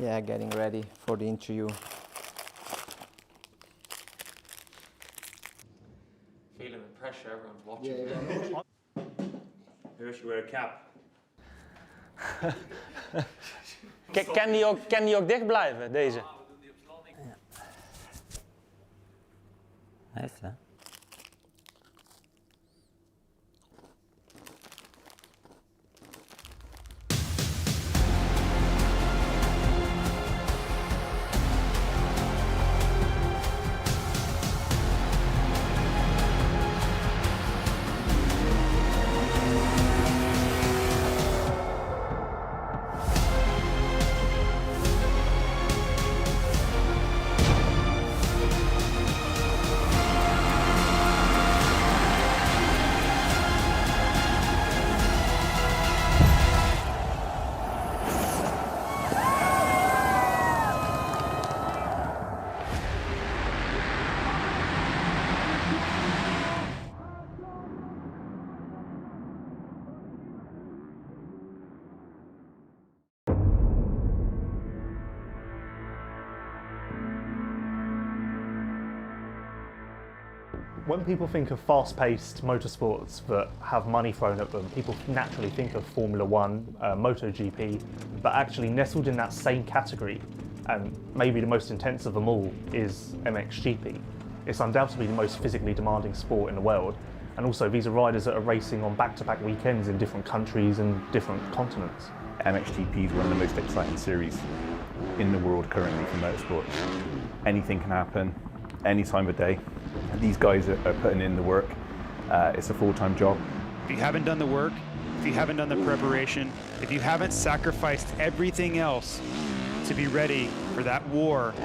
Yeah, getting ready for the interview. Feeling the pressure, everyone's watching. Yeah. Maybe I should wear a cap. Kan die ook dicht blijven, deze? Nice, hè? When people think of fast-paced motorsports that have money thrown at them, people naturally think of Formula One, MotoGP, but actually nestled in that same category, and maybe the most intense of them all, is MXGP. It's undoubtedly the most physically demanding sport in the world, and also these are riders that are racing on back-to-back weekends in different countries and different continents. MXGP is one of the most exciting series in the world currently for motorsport. Anything can happen, any time of day. These guys are putting in the work. It's a full-time job. If you haven't done the work, if you haven't done the preparation, if you haven't sacrificed everything else to be ready for that war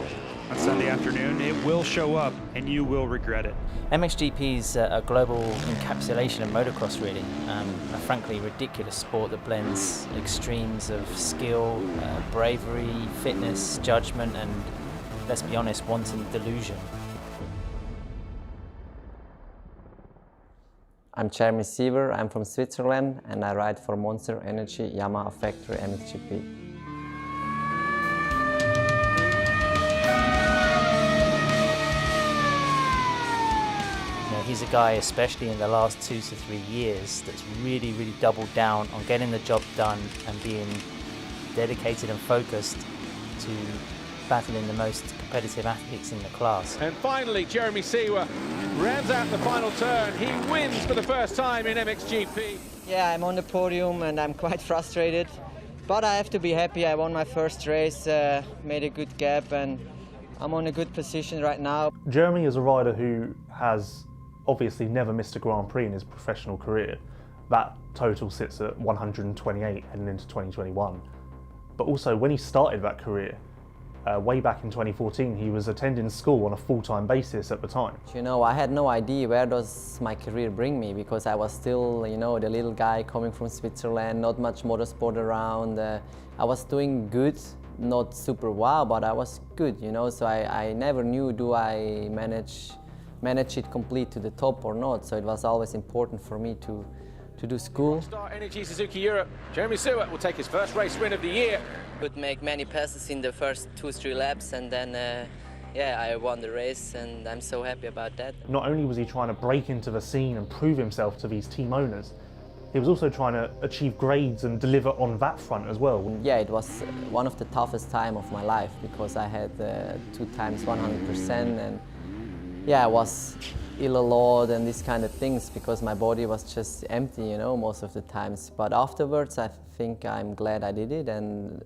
on Sunday afternoon, it will show up and you will regret it. MXGP is a global encapsulation of motocross, really. A frankly ridiculous sport that blends extremes of skill, bravery, fitness, judgment, and, let's be honest, wanton delusion. I'm Jeremy Siever, I'm from Switzerland and I ride for Monster Energy Yamaha Factory MXGP. He's a guy, especially in the last 2 to 3 years, that's really doubled down on getting the job done and being dedicated and focused to battling the most competitive athletes in the class. And finally, Jeremy Siever rounds out the final turn. He wins for the first time in MXGP. Yeah, I'm on the podium and I'm quite frustrated, but I have to be happy. I won my first race, made a good gap, and I'm on a good position right now. Jeremy is a rider who has obviously never missed a Grand Prix in his professional career. That total sits at 128 heading into 2021. But also when he started that career, way back in 2014, he was attending school on a full-time basis at the time. You know, I had no idea where does my career bring me, because I was still, you know, the little guy coming from Switzerland, not much motorsport around. I was doing good, not super wow, but I was good, you know, so I never knew do I manage it complete to the top or not, so it was always important for me to do school. Star Energy Suzuki Europe, Jeremy Siever will take his first race win of the year. Could make many passes in the first 2-3 laps, and then yeah, I won the race and I'm so happy about that. Not only was he trying to break into the scene and prove himself to these team owners, he was also trying to achieve grades and deliver on that front as well. Yeah, it was one of the toughest time of my life, because I had 2 times 100%, and yeah, I was ill a lot and these kind of things, because my body was just empty, you know, most of the times. But afterwards, I think I'm glad I did it, and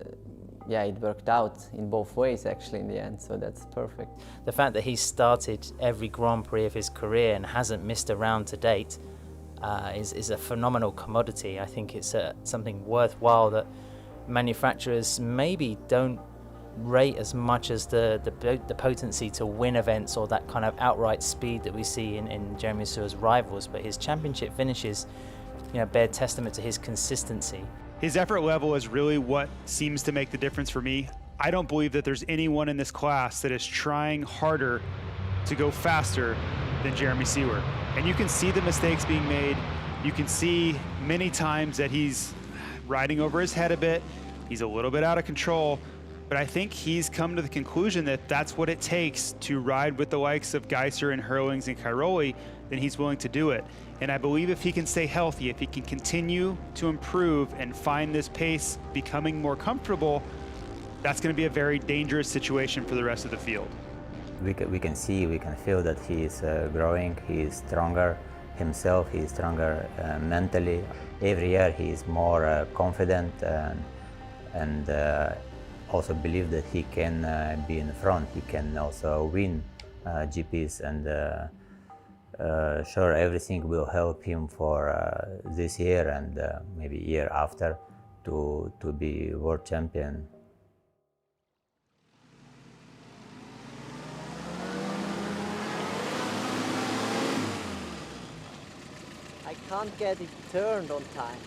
yeah, it worked out in both ways actually in the end, so that's perfect. The fact that he's started every Grand Prix of his career and hasn't missed a round to date is a phenomenal commodity. I think it's something worthwhile that manufacturers maybe don't rate as much as the potency to win events or that kind of outright speed that we see in Jeremy Siever's rivals, but his championship finishes, you know, bear testament to his consistency. His effort level is really what seems to make the difference for me. I don't believe that there's anyone in this class that is trying harder to go faster than Jeremy Siever. And you can see the mistakes being made. You can see many times that he's riding over his head a bit. He's a little bit out of control. but I think he's come to the conclusion that that's what it takes to ride with the likes of Geiser and Hurlings and Cairoli, then he's willing to do it. And I believe if he can stay healthy, if he can continue to improve and find this pace becoming more comfortable, that's going to be a very dangerous situation for the rest of the field. We can see, we can feel that he is growing, he is stronger himself, he is stronger mentally. Every year he is more confident and also believe that he can be in the front, he can also win GPs, and sure, everything will help him for this year and maybe year after to be world champion. I can't get it turned on time.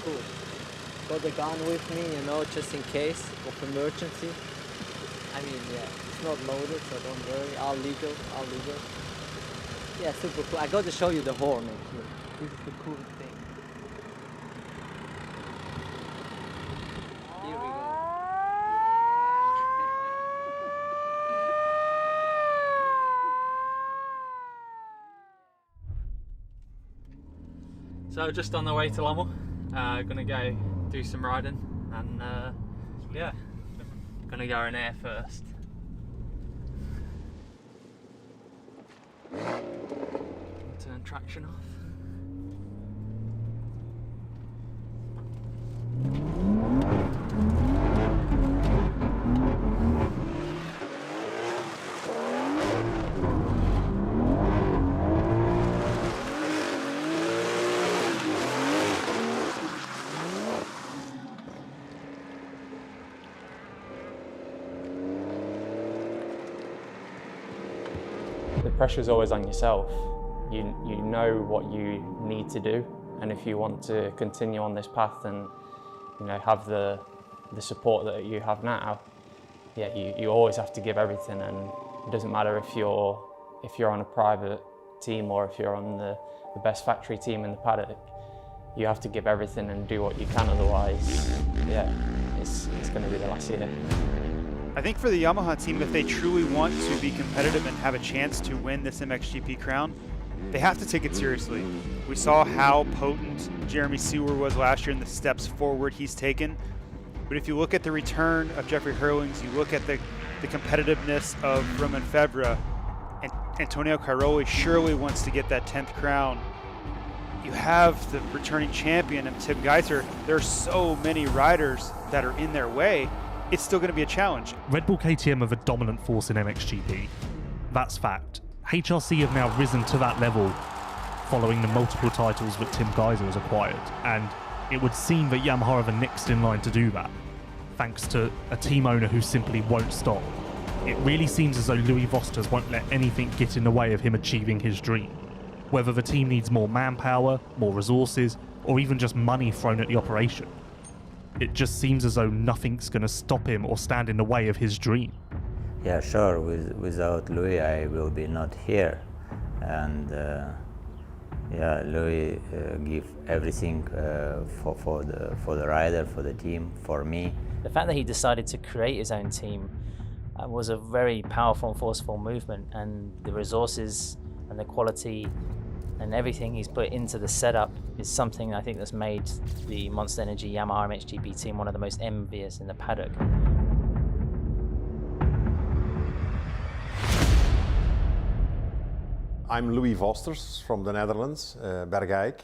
Cool. Got the gun with me, you know, just in case of emergency. I mean, yeah, it's not loaded, so don't worry. All legal, all legal. Yeah, super cool. I got to show you the horn actually. This is the cool thing. Here we go. So just on the way to Lommel, gonna go do some riding, and yeah, gonna go in air first. Turn traction off. The pressure's always on yourself. You know what you need to do, and if you want to continue on this path and have the support that you have now, yeah, you always have to give everything, and it doesn't matter if you're on a private team or if you're on the best factory team in the paddock. You have to give everything and do what you can, otherwise, yeah, it's going to be the last year. I think for the Yamaha team, if they truly want to be competitive and have a chance to win this MXGP crown, they have to take it seriously. We saw how potent Jeremy Seewer was last year and the steps forward he's taken. But if you look at the return of Jeffrey Hurlings, you look at the competitiveness of Romain Febvre, and Antonio Cairoli surely wants to get that 10th crown. You have the returning champion of Tim Geiser. There are so many riders that are in their way. It's still going to be a challenge. Red Bull KTM are a dominant force in MXGP. That's fact. HRC have now risen to that level following the multiple titles that Tim Geiser has acquired, and it would seem that Yamaha are the next in line to do that, thanks to a team owner who simply won't stop. It really seems as though Louis Vosters won't let anything get in the way of him achieving his dream. Whether the team needs more manpower, more resources, or even just money thrown at the operation. It just seems as though nothing's going to stop him or stand in the way of his dream. Yeah, sure. Without Louis, I will be not here, and yeah, Louis give everything for the rider, for the team, for me. The fact that he decided to create his own team was a very powerful and forceful movement, and the resources and the quality and everything he's put into the setup is something I think that's made the Monster Energy Yamaha MXGP team one of the most envious in the paddock. I'm Louis Vosters from the Netherlands, Bergijk.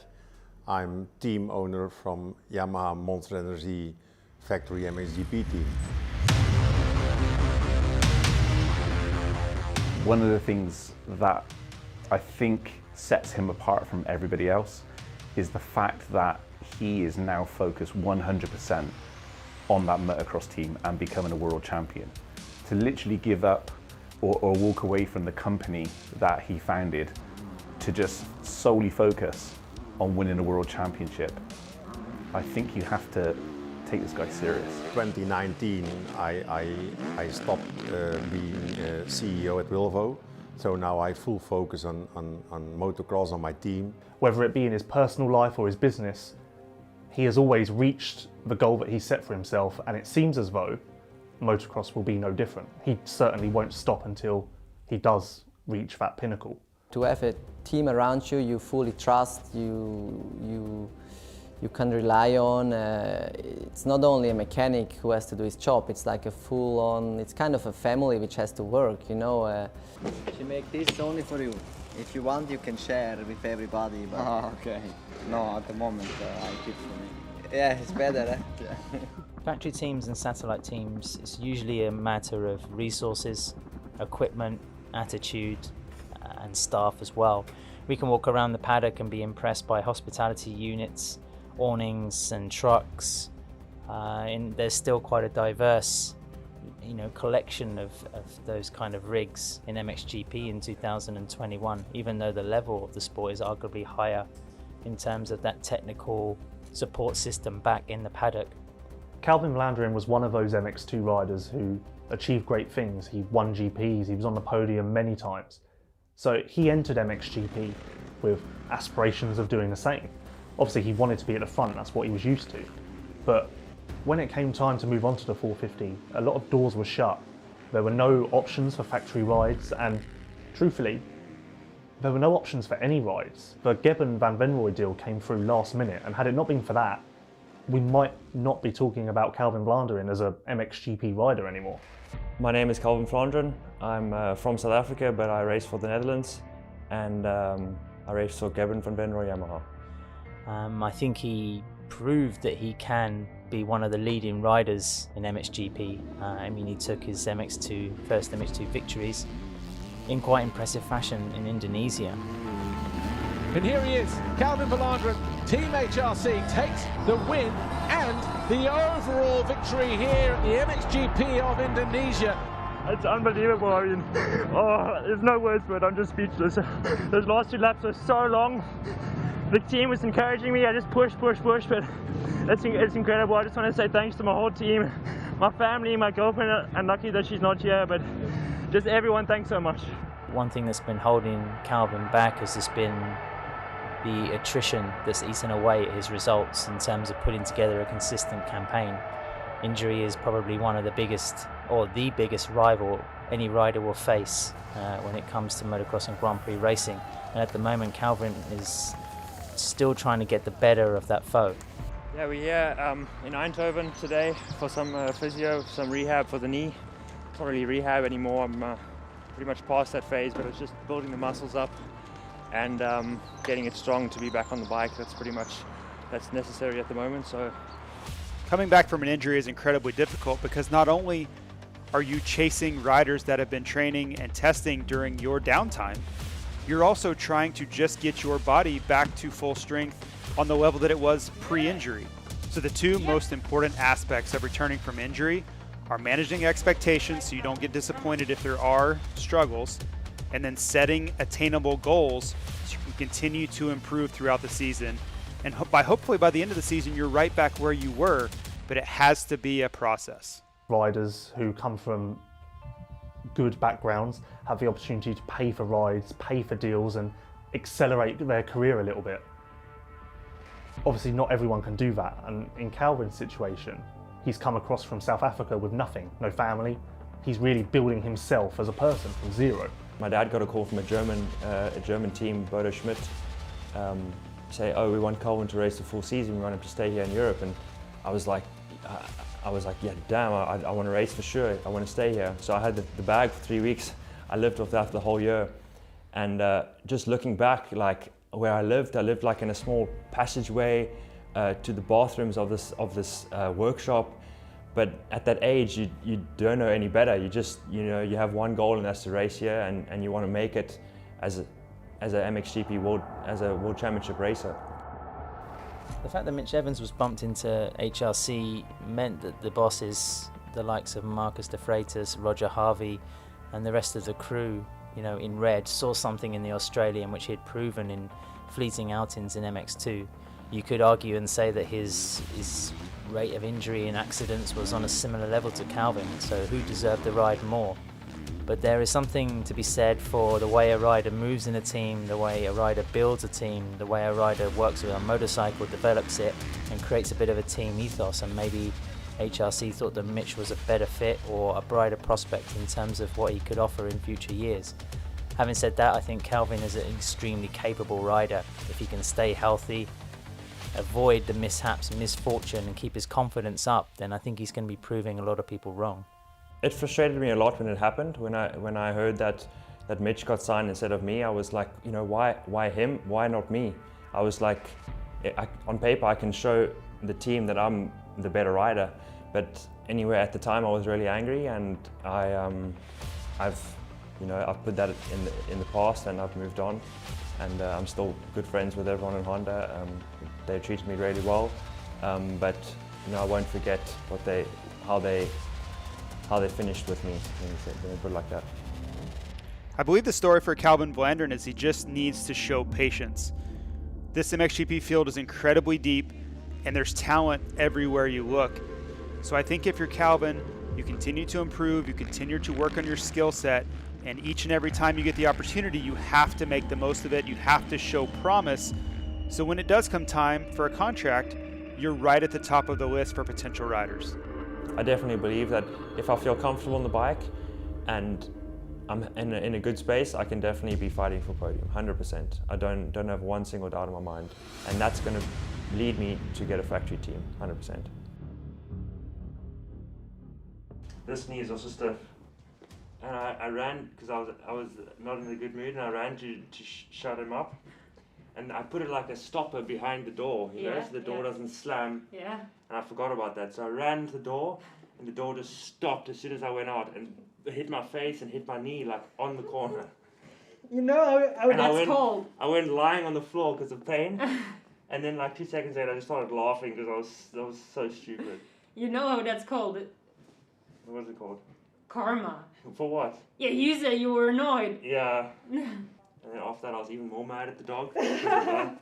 I'm team owner from Yamaha Monster Energy Factory MXGP team. One of the things that I think sets him apart from everybody else is the fact that he is now focused 100% on that motocross team and becoming a world champion. To literally give up or walk away from the company that he founded to just solely focus on winning a world championship, I think you have to take this guy serious. 2019, I stopped being CEO at Wilvo, so now I full focus on motocross, on my team. Whether it be in his personal life or his business, he has always reached the goal that he set for himself, and it seems as though motocross will be no different. He certainly won't stop until he does reach that pinnacle. To have a team around you, you fully trust, you can rely on. It's not only a mechanic who has to do his job, it's like a full-on, it's kind of a family which has to work, you know. She make this only for you. If you want, you can share with everybody. But... Oh, okay. No, at the moment, I keep for me. Yeah, it's better, eh? Yeah. Factory teams and satellite teams, it's usually a matter of resources, equipment, attitude, and staff as well. We can walk around the paddock and be impressed by hospitality units, awnings and trucks, and there's still quite a diverse collection of those kind of rigs in MXGP in 2021, even though the level of the sport is arguably higher in terms of that technical support system back in the paddock. Calvin Vlanderen was one of those MX2 riders who achieved great things. He won GPs, he was on the podium many times. So he entered MXGP with aspirations of doing the same. Obviously he wanted to be at the front, that's what he was used to. But when it came time to move on to the 450, a lot of doors were shut. There were no options for factory rides, and truthfully, there were no options for any rides. The Gebben Van Venrooy deal came through last minute, and had it not been for that, we might not be talking about Calvin Vlanderen as a MXGP rider anymore. My name is Calvin Vlanderen. I'm from South Africa, but I race for the Netherlands, and I race for Gebben Van Venrooy Yamaha. I think he proved that he can be one of the leading riders in MXGP. I mean, he took his first MX2 victories in quite impressive fashion in Indonesia. And here he is, Calvin Vlanderen. Team HRC takes the win and the overall victory here at the MXGP of Indonesia. It's unbelievable. I mean, there's no words for it. I'm just speechless. Those last 2 laps were so long. The team was encouraging me. I just pushed, but it's incredible. I just want to say thanks to my whole team, my family, my girlfriend, and lucky that she's not here, but just everyone, thanks so much. One thing that's been holding Calvin back has just been the attrition that's eaten away at his results in terms of putting together a consistent campaign. Injury is probably one of the biggest, or the biggest rival any rider will face when it comes to motocross and Grand Prix racing. And at the moment, Calvin is still trying to get the better of that foe. Yeah, we're here in Eindhoven today for some physio, some rehab for the knee. It's not really rehab anymore. I'm pretty much past that phase, but it's just building the muscles up and getting it strong to be back on the bike. That's necessary at the moment. So coming back from an injury is incredibly difficult because not only are you chasing riders that have been training and testing during your downtime, you're also trying to just get your body back to full strength on the level that it was pre-injury. So the two most important aspects of returning from injury are managing expectations so you don't get disappointed if there are struggles, and then setting attainable goals so you can continue to improve throughout the season. And hopefully by the end of the season, you're right back where you were, but it has to be a process. Riders who come from good backgrounds have the opportunity to pay for rides, pay for deals, and accelerate their career a little bit. Obviously not everyone can do that, and in Calvin's situation, he's come across from South Africa with nothing, no family. He's really building himself as a person from zero. My dad got a call from a German team, Bodo Schmidt, say, oh, we want Calvin to race the full season, we want him to stay here in Europe. And I was like, yeah, damn, I want to race for sure, I want to stay here. So I had the bag for 3 weeks. I lived off that the whole year. And just looking back, like where I lived like in a small passageway to the bathrooms of this workshop. But at that age, you don't know any better. You just, you have one goal, and that's to race here, and you want to make it as a MXGP World Championship racer. The fact that Mitch Evans was bumped into HRC meant that the bosses, the likes of Marcus de Freitas, Roger Harvey, and the rest of the crew, in red, saw something in the Australian which he had proven in fleeting outings in MX2. You could argue and say that his rate of injury and accidents was on a similar level to Calvin, so who deserved the ride more? But there is something to be said for the way a rider moves in a team, the way a rider builds a team, the way a rider works with a motorcycle, develops it, and creates a bit of a team ethos. And maybe HRC thought that Mitch was a better fit or a brighter prospect in terms of what he could offer in future years. Having said that, I think Calvin is an extremely capable rider. If he can stay healthy, avoid the mishaps, misfortune, and keep his confidence up, then I think he's going to be proving a lot of people wrong. It frustrated me a lot when it happened. When I heard that Mitch got signed instead of me, I was like, you know, why him? Why not me? I was like, on paper I can show the team that I'm the better rider, but anyway, at the time I was really angry, and I've put that in the past, and I've moved on, and I'm still good friends with everyone in Honda. They treated me really well, but you know, I won't forget how they finished with me, when they put it like that. I believe the story for Calvin Blandern is he just needs to show patience. This MXGP field is incredibly deep, and there's talent everywhere you look. So I think if you're Calvin, you continue to improve, you continue to work on your skill set, and each and every time you get the opportunity, you have to make the most of it. You have to show promise. So when it does come time for a contract, you're right at the top of the list for potential riders. I definitely believe that if I feel comfortable on the bike and I'm in a good space, I can definitely be fighting for podium, 100%. I don't have one single doubt in my mind. And that's going to lead me to get a factory team, 100%. This knee is also stiff. And I ran, because I was not in a good mood, and I ran to shut him up. And I put it like a stopper behind the door, you know, so the door doesn't slam. Yeah. And I forgot about that. So I ran to the door, and the door just stopped as soon as I went out, and hit my face and hit my knee like on the corner. You know how that's called. I went lying on the floor because of pain. And then like 2 seconds later, I just started laughing because that was so stupid. You know how that's called. What was it called? Karma. For what? Yeah, you said you were annoyed. Yeah. And then after that, I was even more mad at the dog. On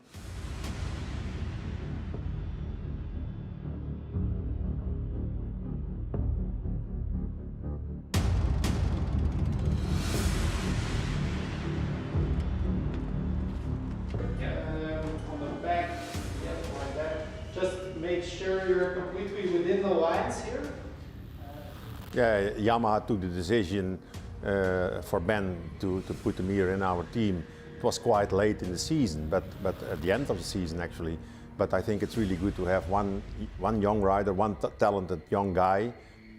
the back, like that. Just make sure you're completely within the lines here. Yeah, Yamaha took the decision for Ben to put him here in our team. It was quite late in the season, but at the end of the season actually. But I think it's really good to have one young rider, one talented young guy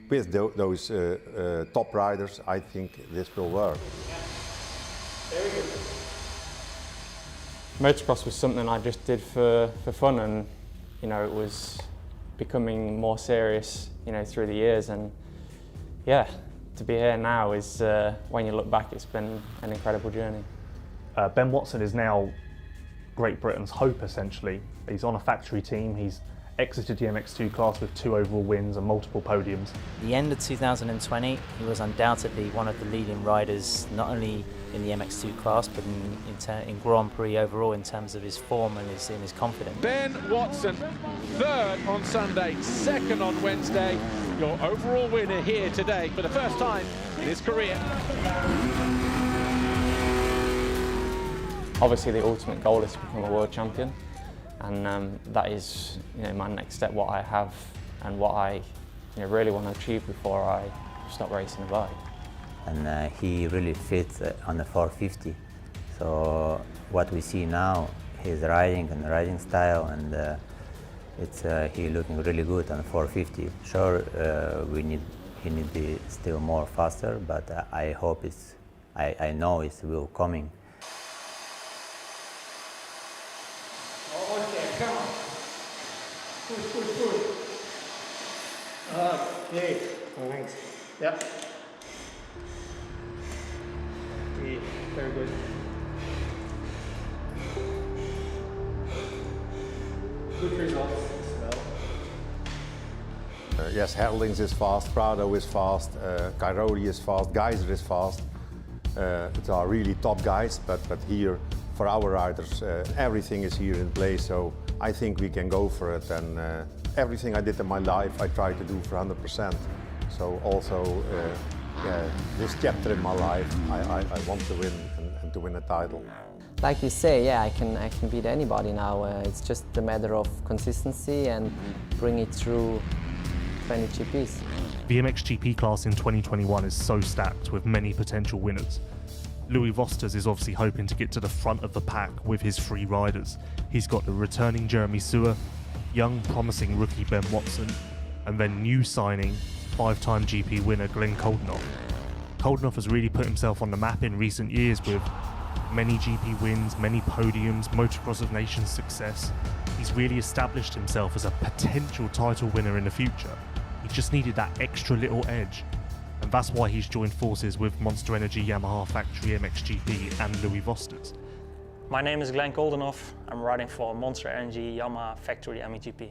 with those top riders. I think this will work. Very good. Motocross was something I just did for fun, and you know, it was becoming more serious, you know, through the years. And yeah, to be here now is, when you look back, it's been an incredible journey. Ben Watson is now Great Britain's hope, essentially. He's on a factory team. He's exited the MX2 class with 2 overall wins and multiple podiums. At the end of 2020, he was undoubtedly one of the leading riders, not only in the MX2 class, but in Grand Prix overall in terms of his form and his confidence. Ben Watson, 3rd on Sunday, 2nd on Wednesday. Your overall winner here today for the first time in his career. Obviously, the ultimate goal is to become a world champion, and that is, you know, my next step. What I have and what I, you know, really want to achieve before I stop racing a bike. And he really fits on the 450. So what we see now, his riding and riding style, and he looking really good on 450. Sure, he need to be still more faster, but I hope I know it's will coming. Okay, come on. Push. Okay, thanks. Yep. Okay, very good. Good results as well. Yes, Herlings is fast, Prado is fast, Cairoli is fast, Geyser is fast. It are really top guys, but here for our riders, everything is here in place. So I think we can go for it. And everything I did in my life, I try to do for 100%. So also this chapter in my life, I want to win and to win a title. Like you say, yeah, I can beat anybody now. It's just a matter of consistency and bring it through 20 GPs. The MXGP class in 2021 is so stacked with many potential winners. Louis Vosters is obviously hoping to get to the front of the pack with his 3 riders. He's got the returning Jeremy Seewer, young promising rookie Ben Watson, and then new signing 5-time GP winner Glenn Koldenoff. Koldenoff has really put himself on the map in recent years with many GP wins, many podiums, Motocross of Nations success. He's really established himself as a potential title winner in the future. He just needed that extra little edge, and that's why he's joined forces with Monster Energy Yamaha Factory MXGP and Louis Vosters. My name is Glenn Koldenoff. I'm riding for Monster Energy Yamaha Factory MXGP.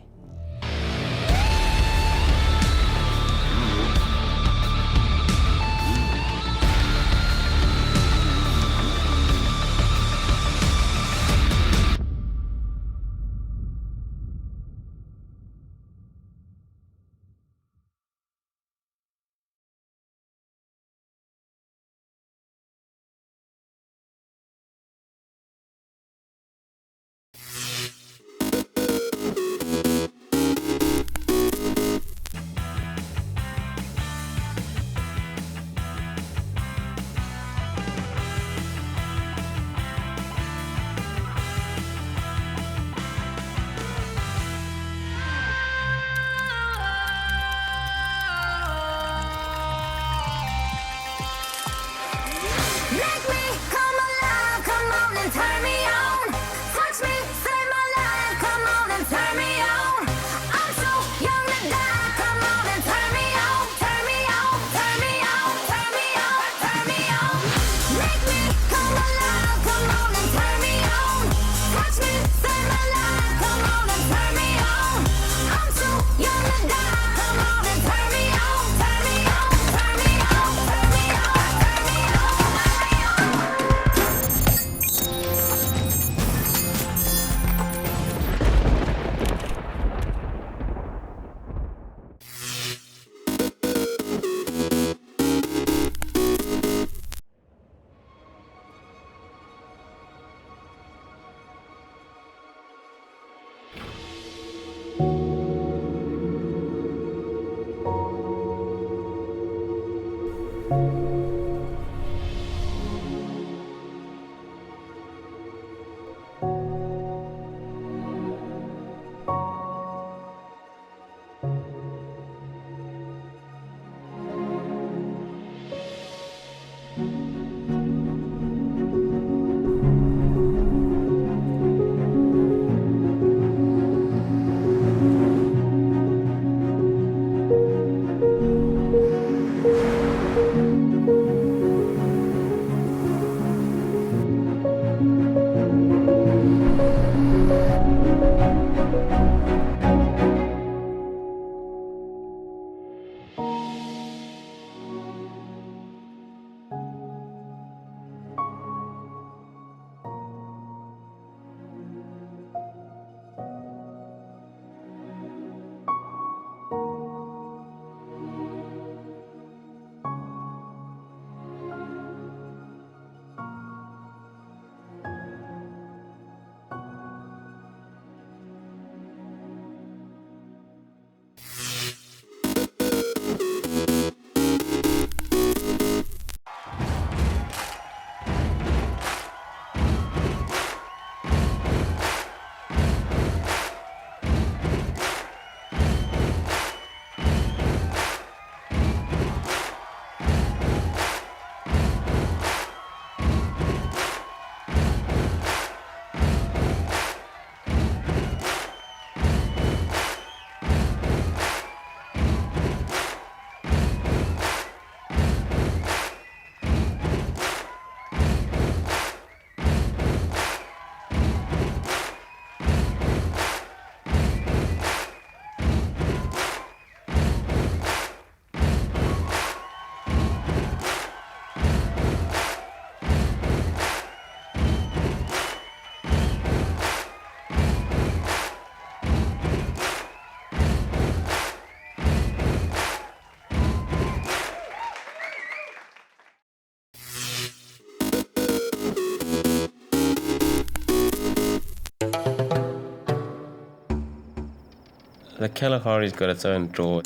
The Kalahari's got its own draw.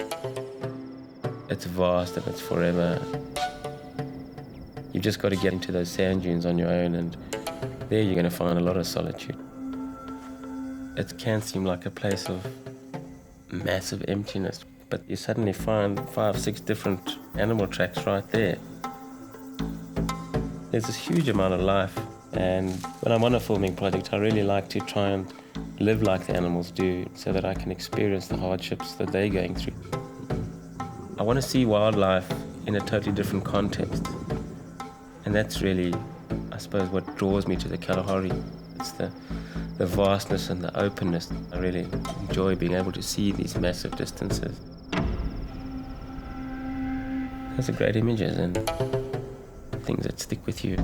It's vast and it's forever. You've just got to get into those sand dunes on your own, and there you're going to find a lot of solitude. It can seem like a place of massive emptiness, but you suddenly find 5, 6 different animal tracks right there. There's this huge amount of life, and when I'm on a filming project, I really like to try and live like the animals do so that I can experience the hardships that they're going through. I want to see wildlife in a totally different context, and that's really, I suppose, what draws me to the Kalahari. It's the vastness and the openness. I really enjoy being able to see these massive distances. Those are great images and things that stick with you.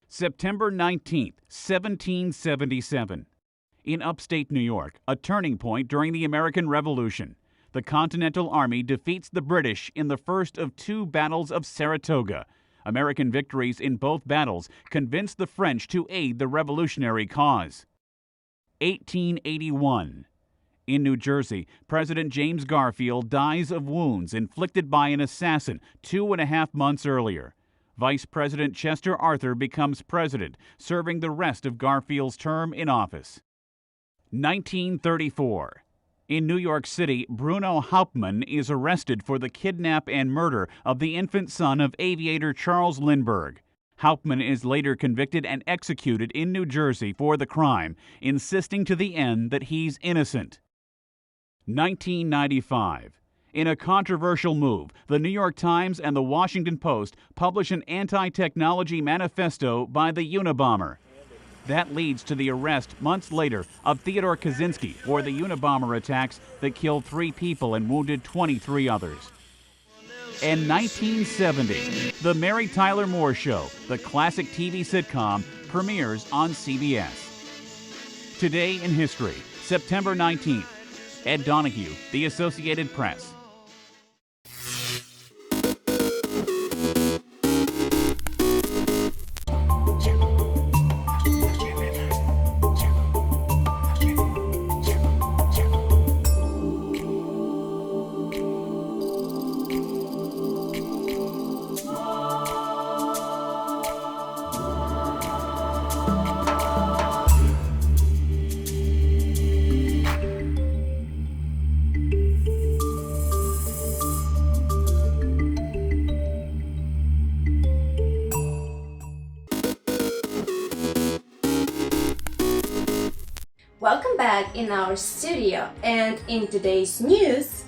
September 19th, 1777. In upstate New York, a turning point during the American Revolution. The Continental Army defeats the British in the first of 2 battles of Saratoga. American victories in both battles convinced the French to aid the revolutionary cause. 1881. In New Jersey, President James Garfield dies of wounds inflicted by an assassin 2.5 months earlier. Vice President Chester Arthur becomes president, serving the rest of Garfield's term in office. 1934. In New York City, Bruno Hauptmann is arrested for the kidnap and murder of the infant son of aviator Charles Lindbergh. Hauptmann is later convicted and executed in New Jersey for the crime, insisting to the end that he's innocent. 1995. In a controversial move, the New York Times and the Washington Post publish an anti-technology manifesto by the Unabomber. That leads to the arrest months later of Theodore Kaczynski for the Unabomber attacks that killed 3 people and wounded 23 others. And 1970, The Mary Tyler Moore Show, the classic TV sitcom, premieres on CBS. Today in history, September 19th. Ed Donahue, The Associated Press. Welcome back in our studio, and in today's news,